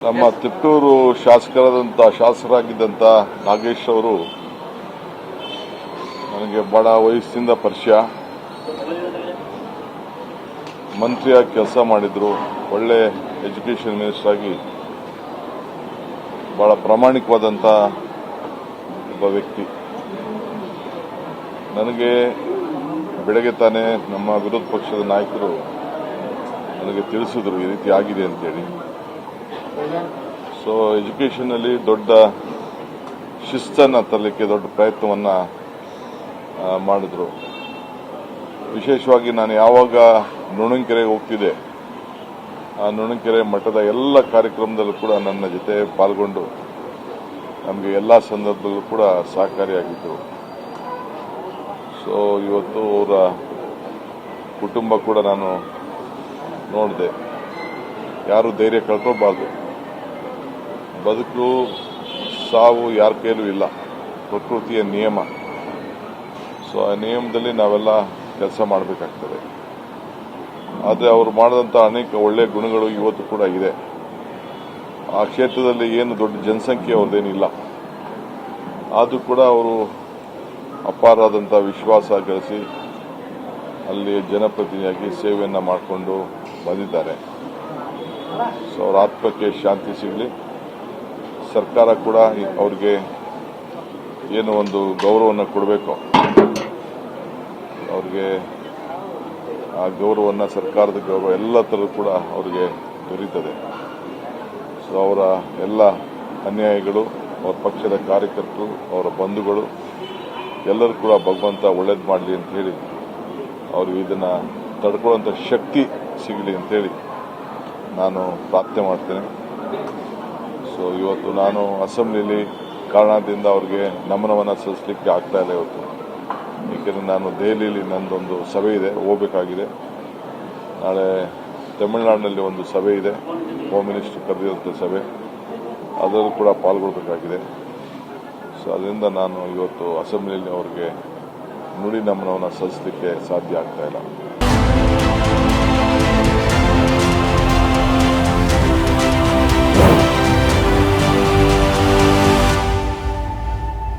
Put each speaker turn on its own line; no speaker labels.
ನಮ್ಮ ತಿಪ್ಟೂರು ಶಾಸಕರಾಗಿದ್ದಂಥ ನಾಗೇಶ್ ಅವರು ನನಗೆ ಬಹಳ ವಯಸ್ಸಿನಿಂದ ಪರಿಚಯ. ಮಂತ್ರಿಯಾಗಿ ಕೆಲಸ ಮಾಡಿದ್ರು. ಒಳ್ಳೆ ಎಜುಕೇಷನ್ ಮಿನಿಸ್ಟರ್ ಆಗಿ ಬಹಳ ಪ್ರಾಮಾಣಿಕವಾದಂಥ ಒಬ್ಬ ವ್ಯಕ್ತಿ. ನನಗೆ ಬೆಳಗ್ಗೆ ತಾನೇ ನಮ್ಮ ವಿರೋಧ ಪಕ್ಷದ ನಾಯಕರು ನನಗೆ ತಿಳಿಸಿದ್ರು ಈ ರೀತಿ ಆಗಿದೆ ಅಂತೇಳಿ. ಸೊ ಎಜುಕೇಷನ್ನಲ್ಲಿ ದೊಡ್ಡ ಶಿಸ್ತನ್ನು ತರಲಿಕ್ಕೆ ದೊಡ್ಡ ಪ್ರಯತ್ನವನ್ನು ಮಾಡಿದ್ರು. ವಿಶೇಷವಾಗಿ ನಾನು ಯಾವಾಗ ನುಣಂಕೆರೆಗೆ ಹೋಗ್ತಿದ್ದೆ, ಆ ನುಣಂಕೆರೆ ಮಠದ ಎಲ್ಲ ಕಾರ್ಯಕ್ರಮದಲ್ಲೂ ಕೂಡ ನನ್ನ ಜೊತೆ ಪಾಲ್ಗೊಂಡು ನಮಗೆ ಎಲ್ಲ ಸಂದರ್ಭದಲ್ಲೂ ಕೂಡ ಸಹಕಾರಿಯಾಗಿದ್ದರು. ಸೊ ಇವತ್ತು ಅವರ ಕುಟುಂಬ ಕೂಡ ನಾನು ನೋಡಿದೆ. ಯಾರು ಧೈರ್ಯ ಕಳ್ಕೊಳ್ಬಾರ್ದು. ಬದುಕು ಸಾವು ಯಾರ ಕೈಲೂ ಇಲ್ಲ, ಪ್ರಕೃತಿಯ ನಿಯಮ. ಸೊ ಆ ನಿಯಮದಲ್ಲಿ ನಾವೆಲ್ಲ ಕೆಲಸ ಮಾಡಬೇಕಾಗ್ತದೆ. ಆದರೆ ಅವರು ಮಾಡಿದಂಥ ಅನೇಕ ಒಳ್ಳೆಯ ಗುಣಗಳು ಇವತ್ತು ಕೂಡ ಇದೆ. ಆ ಕ್ಷೇತ್ರದಲ್ಲಿ ಏನು ದೊಡ್ಡ ಜನಸಂಖ್ಯೆ ಅವ್ರದ್ದೇನಿಲ್ಲ, ಆದರೂ ಕೂಡ ಅವರು ಅಪಾರವಾದಂಥ ವಿಶ್ವಾಸ ಗಳಿಸಿ ಅಲ್ಲಿ ಜನಪ್ರತಿನಿಧಿಯಾಗಿ ಸೇವೆಯನ್ನು ಮಾಡಿಕೊಂಡು ಬಂದಿದ್ದಾರೆ. ಸೊ ಅವರ ಆತ್ಮಕ್ಕೆ ಶಾಂತಿ ಸಿಗಲಿ. ಸರ್ಕಾರ ಕೂಡ ಅವ್ರಿಗೆ ಏನು ಒಂದು ಗೌರವವನ್ನು ಕೊಡಬೇಕು, ಅವ್ರಿಗೆ ಆ ಗೌರವವನ್ನು, ಸರ್ಕಾರದ ಗೌರವ ಎಲ್ಲ ಥರ ಕೂಡ ಅವ್ರಿಗೆ ದೊರೀತದೆ. ಸೊ ಅವರ ಎಲ್ಲ ಅನ್ಯಾಯಗಳು, ಅವರ ಪಕ್ಷದ ಕಾರ್ಯಕರ್ತರು, ಅವರ ಬಂಧುಗಳು ಎಲ್ಲರೂ ಕೂಡ ಭಗವಂತ ಒಳ್ಳೇದು ಮಾಡಲಿ ಅಂತ ಹೇಳಿ, ಅವ್ರಿಗೆ ಇದನ್ನು ತಡ್ಕೊಳ್ಳುವಂಥ ಶಕ್ತಿ ಸಿಗಲಿ ಅಂತೇಳಿ ನಾನು ಪ್ರಾರ್ಥನೆ ಮಾಡ್ತೇನೆ. ಸೊ ಇವತ್ತು ನಾನು ಅಸೆಂಬ್ಲಿಯಲ್ಲಿ ಕಾರಣದಿಂದ ಅವ್ರಿಗೆ ನಮನವನ್ನು ಸಲ್ಲಿಸಲಿಕ್ಕೆ ಆಗ್ತಾ ಇಲ್ಲ ಇವತ್ತು. ಏಕೆಂದರೆ ನಾನು ದೆಹಲಿಯಲ್ಲಿ ನನ್ನದೊಂದು ಸಭೆ ಇದೆ, ಹೋಗಬೇಕಾಗಿದೆ. ನಾಳೆ ತಮಿಳುನಾಡಿನಲ್ಲಿ ಒಂದು ಸಭೆ ಇದೆ, ಹೋಮ್ ಮಿನಿಸ್ಟರ್ ಕರೆದಿರುವಂಥ ಸಭೆ, ಅದರಲ್ಲೂ ಕೂಡ ಪಾಲ್ಗೊಳ್ಬೇಕಾಗಿದೆ. ಸೊ ಅದರಿಂದ ನಾನು ಇವತ್ತು ಅಸೆಂಬ್ಲಿಯಲ್ಲಿ ಅವ್ರಿಗೆ ನುಡಿ ನಮನವನ್ನು ಸಲ್ಲಿಸಲಿಕ್ಕೆ ಸಾಧ್ಯ ಆಗ್ತಾ ಇಲ್ಲ.